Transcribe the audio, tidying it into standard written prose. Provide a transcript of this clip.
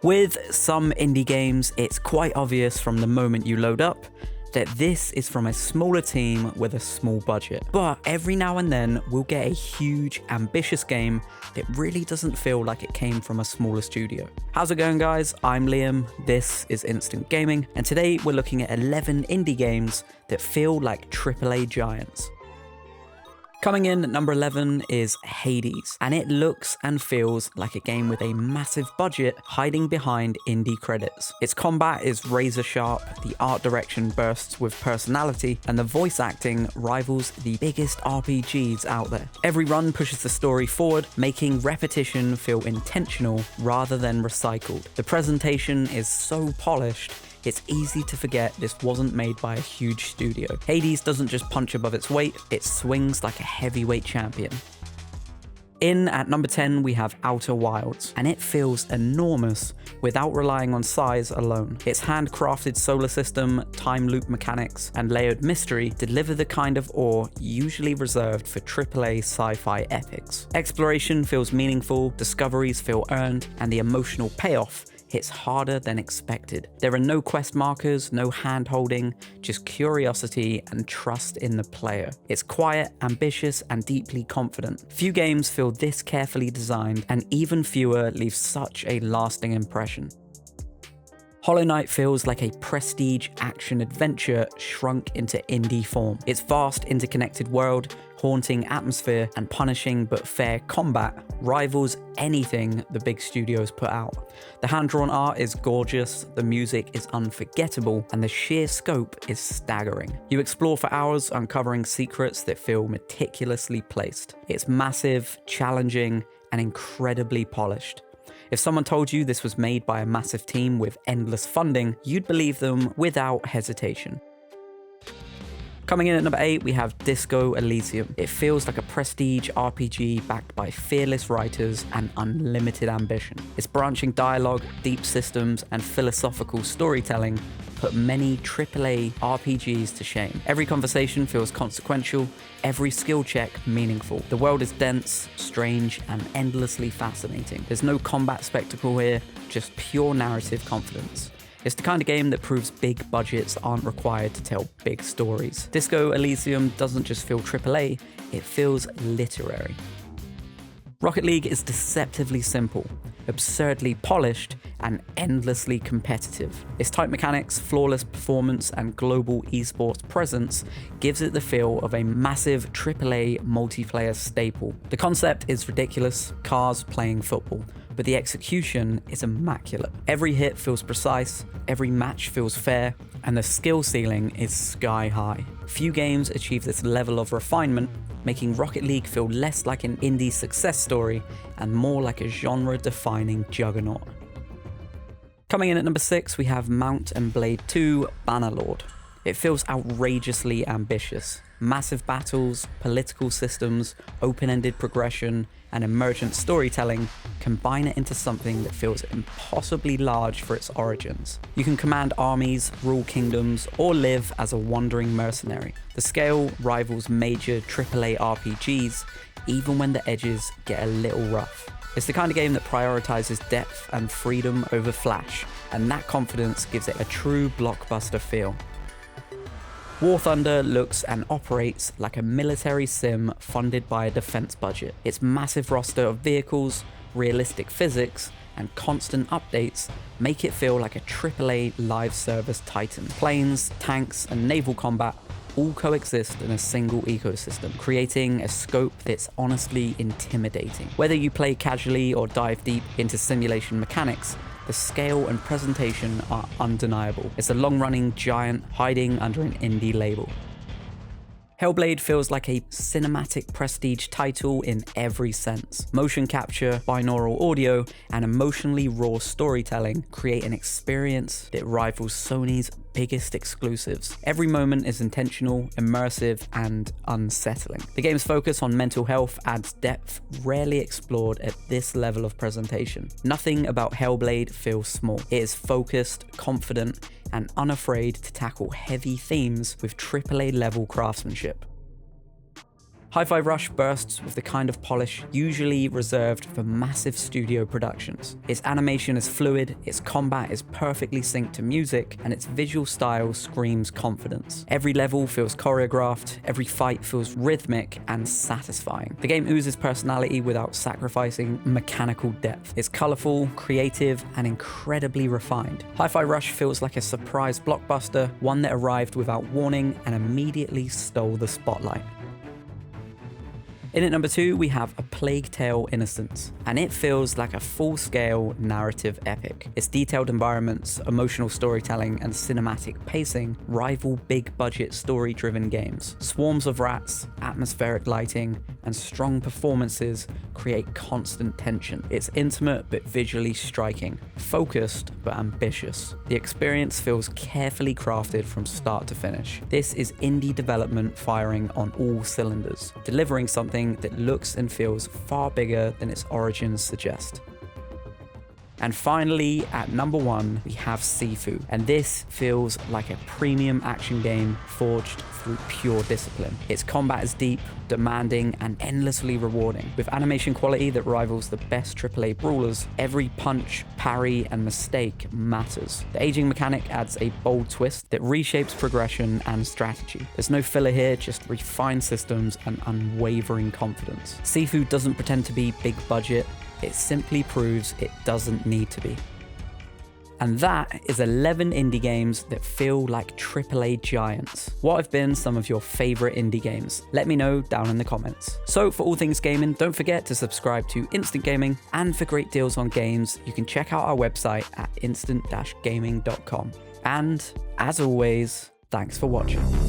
With some indie games, it's quite obvious from the moment you load up that this is from a smaller team with a small budget. But every now and then, we'll get a huge, ambitious game that really doesn't feel like it came from a smaller studio. How's it going, guys? I'm Liam, this is Instant Gaming, and today we're looking at 11 indie games that feel like AAA giants. Coming in at number 11 is Hades, and it looks and feels like a game with a massive budget hiding behind indie credits. Its combat is razor sharp, the art direction bursts with personality, and the voice acting rivals the biggest RPGs out there. Every run pushes the story forward, making repetition feel intentional rather than recycled. The presentation is so polished, it's easy to forget this wasn't made by a huge studio. Hades doesn't just punch above its weight, it swings like a heavyweight champion. In at number 10 we have Outer Wilds, and it feels enormous without relying on size alone. Its handcrafted solar system, time loop mechanics, and layered mystery deliver the kind of awe usually reserved for AAA sci-fi epics. Exploration feels meaningful, discoveries feel earned, and the emotional payoff hits harder than expected. There are no quest markers, no hand-holding, just curiosity and trust in the player. It's quiet, ambitious, and deeply confident. Few games feel this carefully designed, and even fewer leave such a lasting impression. Hollow Knight feels like a prestige action-adventure shrunk into indie form. Its vast, interconnected world, haunting atmosphere, and punishing but fair combat rivals anything the big studios put out. The hand-drawn art is gorgeous, the music is unforgettable, and the sheer scope is staggering. You explore for hours, uncovering secrets that feel meticulously placed. It's massive, challenging, and incredibly polished. If someone told you this was made by a massive team with endless funding, you'd believe them without hesitation. Coming in at number 8, we have Disco Elysium. It feels like a prestige RPG backed by fearless writers and unlimited ambition. Its branching dialogue, deep systems, and philosophical storytelling put many AAA RPGs to shame. Every conversation feels consequential, every skill check meaningful. The world is dense, strange, and endlessly fascinating. There's no combat spectacle here, just pure narrative confidence. It's the kind of game that proves big budgets aren't required to tell big stories. Disco Elysium doesn't just feel AAA, it feels literary. Rocket League is deceptively simple, absurdly polished, and endlessly competitive. Its tight mechanics, flawless performance, and global esports presence gives it the feel of a massive AAA multiplayer staple. The concept is ridiculous, cars playing football, but the execution is immaculate. Every hit feels precise, every match feels fair, and the skill ceiling is sky high. Few games achieve this level of refinement, making Rocket League feel less like an indie success story and more like a genre-defining juggernaut. Coming in at number 6, we have Mount & Blade 2 Bannerlord. It feels outrageously ambitious. Massive battles, political systems, open-ended progression, and emergent storytelling combine it into something that feels impossibly large for its origins. You can command armies, rule kingdoms, or live as a wandering mercenary. The scale rivals major AAA RPGs, even when the edges get a little rough. It's the kind of game that prioritizes depth and freedom over flash, and that confidence gives it a true blockbuster feel. War Thunder looks and operates like a military sim funded by a defense budget. Its massive roster of vehicles, realistic physics, and constant updates make it feel like a AAA live service titan. Planes, tanks, and naval combat all coexist in a single ecosystem, creating a scope that's honestly intimidating. Whether you play casually or dive deep into simulation mechanics, the scale and presentation are undeniable. It's a long-running giant hiding under an indie label. Hellblade feels like a cinematic prestige title in every sense. Motion capture, binaural audio, and emotionally raw storytelling create an experience that rivals Sony's biggest exclusives. Every moment is intentional, immersive, and unsettling. The game's focus on mental health adds depth rarely explored at this level of presentation. Nothing about Hellblade feels small. It is focused, confident, and unafraid to tackle heavy themes with AAA level craftsmanship. Hi-Fi Rush bursts with the kind of polish usually reserved for massive studio productions. Its animation is fluid, its combat is perfectly synced to music, and its visual style screams confidence. Every level feels choreographed, every fight feels rhythmic and satisfying. The game oozes personality without sacrificing mechanical depth. It's colorful, creative, and incredibly refined. Hi-Fi Rush feels like a surprise blockbuster, one that arrived without warning and immediately stole the spotlight. In at number 2, we have A Plague Tale: Innocence, and it feels like a full-scale narrative epic. Its detailed environments, emotional storytelling, and cinematic pacing rival big-budget story-driven games. Swarms of rats, atmospheric lighting, and strong performances create constant tension. It's intimate but visually striking, focused but ambitious. The experience feels carefully crafted from start to finish. This is indie development firing on all cylinders, delivering something that looks and feels far bigger than its origins suggest. And finally, at number 1, we have Sifu, and this feels like a premium action game forged through pure discipline. Its combat is deep, demanding, and endlessly rewarding. With animation quality that rivals the best AAA brawlers, every punch, parry, and mistake matters. The aging mechanic adds a bold twist that reshapes progression and strategy. There's no filler here, just refined systems and unwavering confidence. Sifu doesn't pretend to be big budget, it simply proves it doesn't need to be. And that is 11 indie games that feel like AAA giants. What have been some of your favorite indie games? Let me know down in the comments. So for all things gaming, don't forget to subscribe to Instant Gaming, and for great deals on games, you can check out our website at instant-gaming.com. And as always, thanks for watching.